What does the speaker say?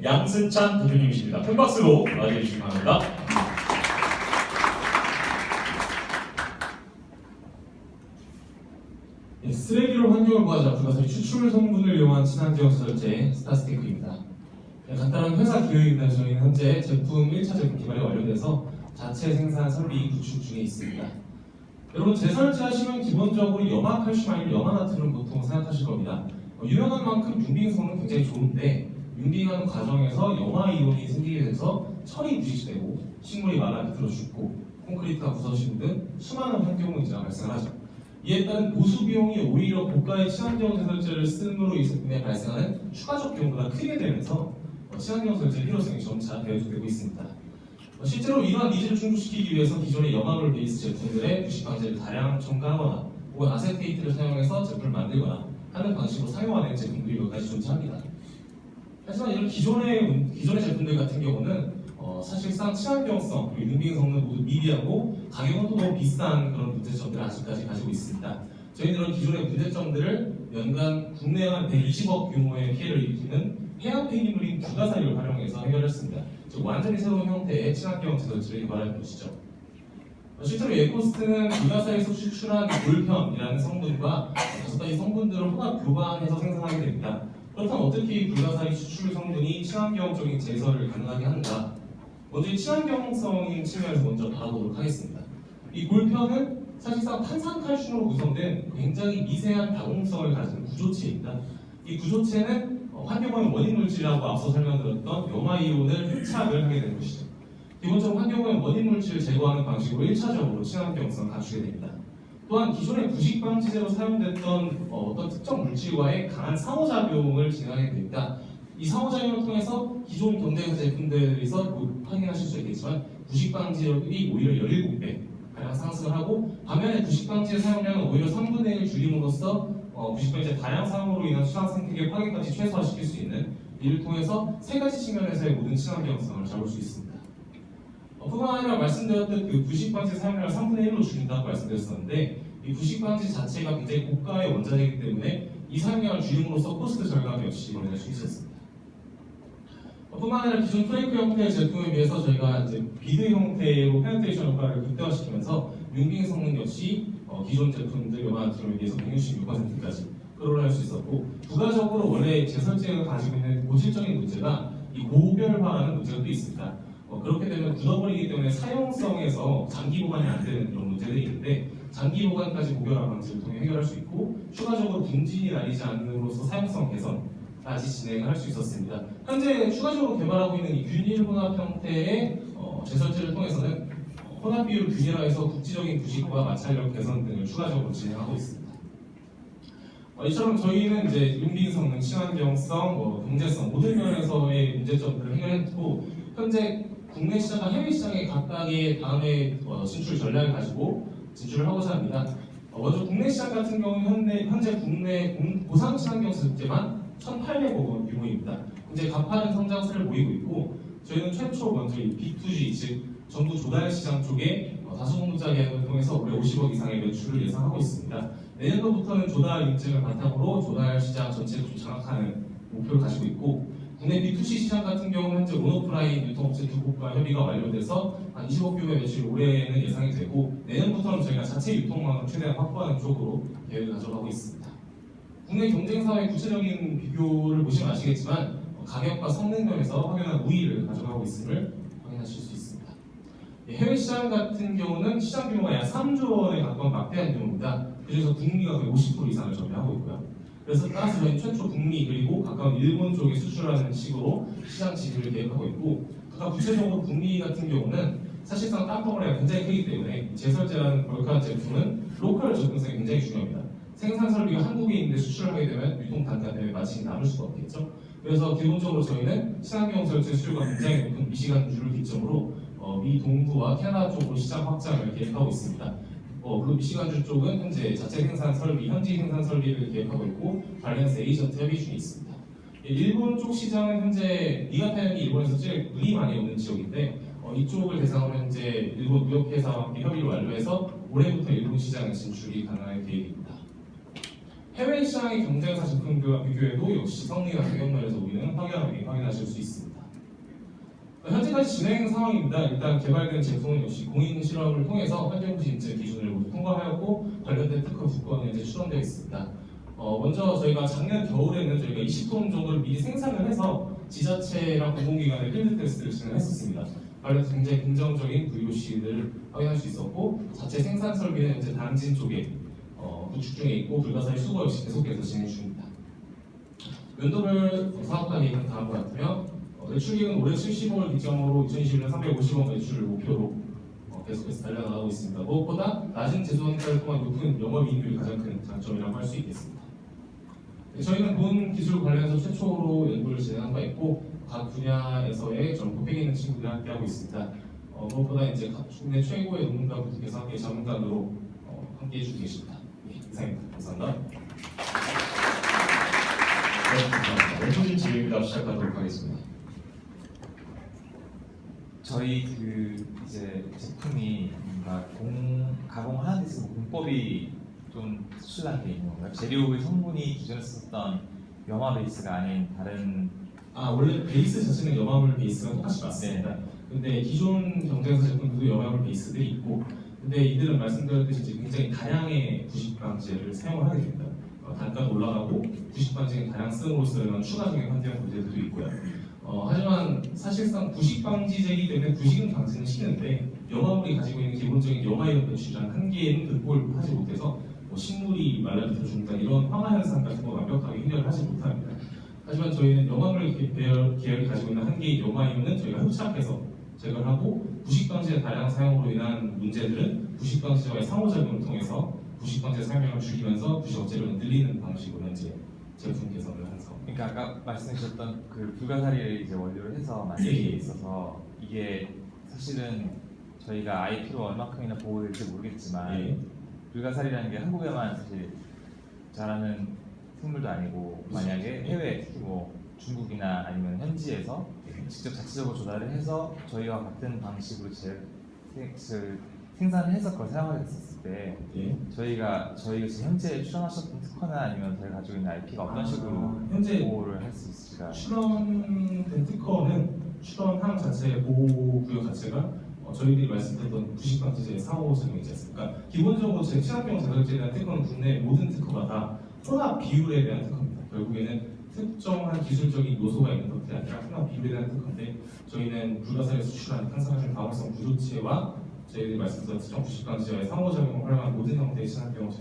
양승찬 대표님이십니다. 큰 박수로 맞이해 주시기 바랍니다. 쓰레기로 환경을 구하자 불가사리 추출 성분을 이용한 친환경 제설제 스타스테이크입니다. 간단한 회사 기획입니다. 저희는 현재 제품 1차 제품 개발이 완료돼서 자체 생산 설비 구축 중에 있습니다. 여러분 제설제 하시면 기본적으로 염화칼슘 아니면 염화나트륨 보통 생각하실 겁니다. 유명한 만큼 융빙성은 굉장히 좋은데 융빙하는 과정에서 염화이온이 생기게 돼서 철이 부식되고 식물이 말라 비틀어 죽고 콘크리트가 부서지는 등 수많은 환경 문제가 발생하죠. 이에 따른 보수 비용이 오히려 고가의 친환경 제설제를 쓰므로 인해 발생하는 추가적 비용보다 크게 되면서 친환경 제설제의 필요성이 점차 대두되고 있습니다. 실제로 이러한 니즈를 충족시키기 위해서 기존의 염화물 베이스 제품들의 부식 방지를 다량 첨가하거나 혹은 아세테이트를 사용해서 제품을 만들거나 하는 방식으로 사용하는 제품들이 몇 가지 존재합니다. 하지만 이런 기존의 제품들 같은 경우는 사실상 친환경성 그리고 융빙 성능 모두 미비하고 가격은 또 너무 비싼 그런 문제점들을 아직까지 가지고 있습니다. 저희는 이런 기존의 문제점들을 연간 국내 한 120억 규모의 피해를 일으키는 해양 폐기물인 불가사리를 활용해서 해결했습니다. 즉 완전히 새로운 형태의 친환경 제설제를 개발한 것이죠. 실제로 에코스트는 불가사리에서 추출한 골편이라는 성분과 5가지 성분들을 혼합 교반해서 생산하게 됩니다. 그렇다면 어떻게 이 불가사리 추출 성분이 친환경적인 제설을 가능하게 하는가? 먼저 이 친환경성인 측면에서 먼저 다뤄보도록 하겠습니다. 이 골편은 사실상 탄산칼슘으로 구성된 굉장히 미세한 다공성을 가진 구조체입니다. 이 구조체는 환경오염 원인 물질이라고 앞서 설명드렸던 염화이온을 흡착을 하게 되는 것이죠. 기본적으로 환경오염 원인 물질을 제거하는 방식으로 1차적으로 친환경성을 갖추게 됩니다. 또한 기존의 부식방지제로 사용됐던 어떤 특정 물질과의 강한 상호작용을 진행하게 됩니다. 이 상호작용을 통해서 기존 경쟁사 제품들에서 확인하실 수 있겠지만 부식방지력이 오히려 17배 가량 상승을 하고 반면에 부식방지의 사용량은 오히려 3분의 1 줄임으로써 부식방지의 다량 사용으로 인한 수상 생태계 파괴까지 최소화시킬 수 있는 이를 통해서 세 가지 측면에서의 모든 친환경성을 잡을 수 있습니다. 뿐만 아니라 말씀드렸던 그 부식방지 사용량을 3분의 1로 줄인다고 말씀드렸었는데 이 부식방지 자체가 굉장히 고가의 원자재이기 때문에 이 사용량을 줄임으로써 코스트 절감 역시 이뤄낼 수 있었습니다. 뿐만 아니라 기존 플레이크 형태의 제품에 비해서 저희가 이제 비드 형태로 페네트레이션 효과를 극대화시키면서 융빙 성능 역시 기존 제품들 염화나트륨에 비해서 166%까지 끌어올릴 수 있었고 부가적으로 원래 제설제가 가지고 있는 고질적인 문제가 이 고별화라는 문제가 또 있습니다. 그렇게 되면 굳어버리기 때문에 사용성에서 장기 보관이 안 되는 그런 문제들이 있는데 장기 보관까지 고별화 방지를 통해 해결할 수 있고 추가적으로 분진이 날리지 않음으로써 사용성 개선까지 진행을 할 수 있었습니다. 현재 추가적으로 개발하고 있는 이 균일 혼합 형태의 제설제를 통해서는 혼합 비율 균일화해서 국지적인 부식과 마찰력 개선 등을 추가적으로 진행하고 있습니다. 이처럼 저희는 이제 융빙 성능, 친환경성, 경제성 모든 면에서의 문제점들을 해결했고 현재 국내 시장과 해외 시장의 각각의 다음의 진출 전략을 가지고 진출을 하고자 합니다. 먼저 국내 시장 같은 경우는 현재 국내 고상 친환경 제품만 1,800억 원 규모입니다. 이제 가파른 성장세를 보이고 있고 저희는 최초 먼저 이 B2G 즉 정부 조달 시장 쪽에 다수공급자 계약을 통해서 올해 50억 이상의 매출을 예상하고 있습니다. 내년도부터는 조달 인증을 바탕으로 조달 시장 전체를 좀 장악하는 목표를 가지고 있고 국내 B2C 시장 같은 경우는 현재 온오프라인 유통업체 두 곳과 협의가 완료돼서 한 20억 규모의 매출이 올해는 예상이 되고 내년부터는 저희가 자체 유통망을 최대한 확보하는 쪽으로 계획을 가져가고 있습니다. 국내 경쟁사와의 구체적인 비교를 보시면 아시겠지만 가격과 성능 면에서 확연한 우위를 가져가고 있음을 확인하실 수 있습니다. 해외 시장 같은 경우는 시장 규모가 약 3조 원에 가까운 막대한 규모입니다. 그중에서 북미가 거의 50% 이상을 점유하고 있고요. 그래서 따라서 저희는 최초 북미 그리고 가까운 일본 쪽에 수출하는 식으로 시장 지위를 계획하고 있고 구체적으로 북미 같은 경우는 사실상 땅덩어리가 굉장히 크기 때문에 제설제라는 벌크한 제품은 로컬 접근성이 굉장히 중요합니다. 생산 설비가 한국에 있는데 수출하게 되면 유통 단가 때문에 마진이 남을 수가 없겠죠. 그래서 기본적으로 저희는 친환경 제설제 수요가 굉장히 높은 미시간주를 기점으로 미 동부와 캐나다 쪽으로 시장 확장을 계획하고 있습니다. 물론 미시간주 쪽은 현재 자체 생산 설비, 현지 생산 설비를 계획하고 있고 발렌스 에이전트 협의 중에 있습니다. 일본 쪽 시장은 현재 니가타현이 일본에서 제일 물이 많이 없는 지역인데 이쪽을 대상으로 현재 일본 무역회사와 함께 협의를 완료해서 올해부터 일본 시장에 진출이 가능한 계획입니다. 해외 시장의 경쟁사 제품들과 비교해도 역시 성능이나 가격 면에서 우리는 확연하게 확인하실 수 있습니다. 현재까지 진행 상황입니다. 일단 개발된 제품은 역시 공인 실험을 통해서 환경부시 인증 기준을 모두 통과하였고 관련된 특허 2건이 현재 출원되어 있습니다. 먼저 저희가 작년 겨울에는 저희가 20톤 정도를 미리 생산을 해서 지자체랑 공공기관에 필드 테스트를 진행했었습니다. 관련해서 굉장히 긍정적인 VOC를 확인할 수 있었고 자체 생산 설비는 현재 당진 쪽에 구축 중에 있고 불가사리 수거 역시 계속해서 진행 중입니다. 연도별 사업화 계획은 다음과 같으며 매출계획은 올해 70억을 기점으로 2021년 350억 매출을 목표로 계속해서 달려나가고 있습니다. 무엇보다 낮은 제조원가를 통한 높은 영업이익률이 가장 큰 장점이라고 할 수 있겠습니다. 저희는 본 기술 관련해서 최초로 연구를 진행한 바 있고 각 분야에서의 전국 폐기 있는 친구들이 함께하고 있습니다. 무엇보다 이제 각 국내 최고의 전문가분들께서 함께 자문관으로 함께해 주고 계십니다. 네, 이상입니다. 감사합니다. 네, 감사합니다. 원초진 질의응답 시작하도록 하겠습니다. 저희 이제 제품이 뭔가 가공하는 데 있어서 공법이 좀 특출난 게 있는 건가요? 재료의 성분이 기존에 썼던 염화 베이스가 아닌 다른 원래 베이스 자체는 염화물 베이스가 똑같이 맞습니다. 근데 기존 경쟁사 제품들도 염화물 베이스들이 있고 근데 이들은 말씀드렸듯이 이제 굉장히 다량의 부식방지제를 사용을 하게 됩니다. 단가도 올라가고 부식방지의 다량성으로서 이런 추가적인 환경 문제들도 있고요. 하지만 사실상 부식방지제이기 때문에 부식은 방지는 시키는데 염화물이 가지고 있는 기본적인 염화이온 배출이라는 한계는 극복을 하지 못해서 식물이 말라붙어 죽는다 이런 황화 현상 같은 거 완벽하게 해결을 하지 못합니다. 하지만 저희는 염화물 계열이 가지고 있는 한계의 염화이온은 저희가 흡착해서 제거를 하고 부식방지의 다량 사용으로 인한 문제들은 부식방지제와의 상호작용을 통해서 부식방지 사용량을 줄이면서 부식업체를 늘리는 방식으로 현재 제품 개선을 해서 그러니까 아까 말씀해 주셨던 그 불가사리를 이제 원료로 해서 만든 게 있어서 이게 사실은 저희가 IP로 얼마큼이나 보호될지 모르겠지만 불가사리라는 게 한국에만 사실 자라는 생물도 아니고 만약에 해외 특히 뭐 중국이나 아니면 현지에서 직접 자체적으로 조달을 해서 저희와 같은 방식으로 생산을 해서 그걸 사용하게 됐었을 때 저희가 지금 현재 출원하셨던 특허나 아니면 저희가 가지고 있는 IP가 어떤 식으로 현재 보호를 할 수 있을까? 출원된 특허는 출원항 자체 보호 구역 자체가 저희들이 말씀드렸던 부식방지제의 상호작용이지 않습니까? 기본적으로 제 친환경 자격제에 대한 특허는 국내 모든 특허가 다 혼합 비율에 대한 특허입니다. 결국에는 특정한 기술적인 요소가 있는 것들이 아니라 혼합 비율에 대한 특허인데 저희는 불가사리에서 수출하는 탄산화물 방어성 구조체와 저희들이 말씀드렸던 특정 부식방지제와의 상호작용을 활용한 모든 형태의 친환경 제작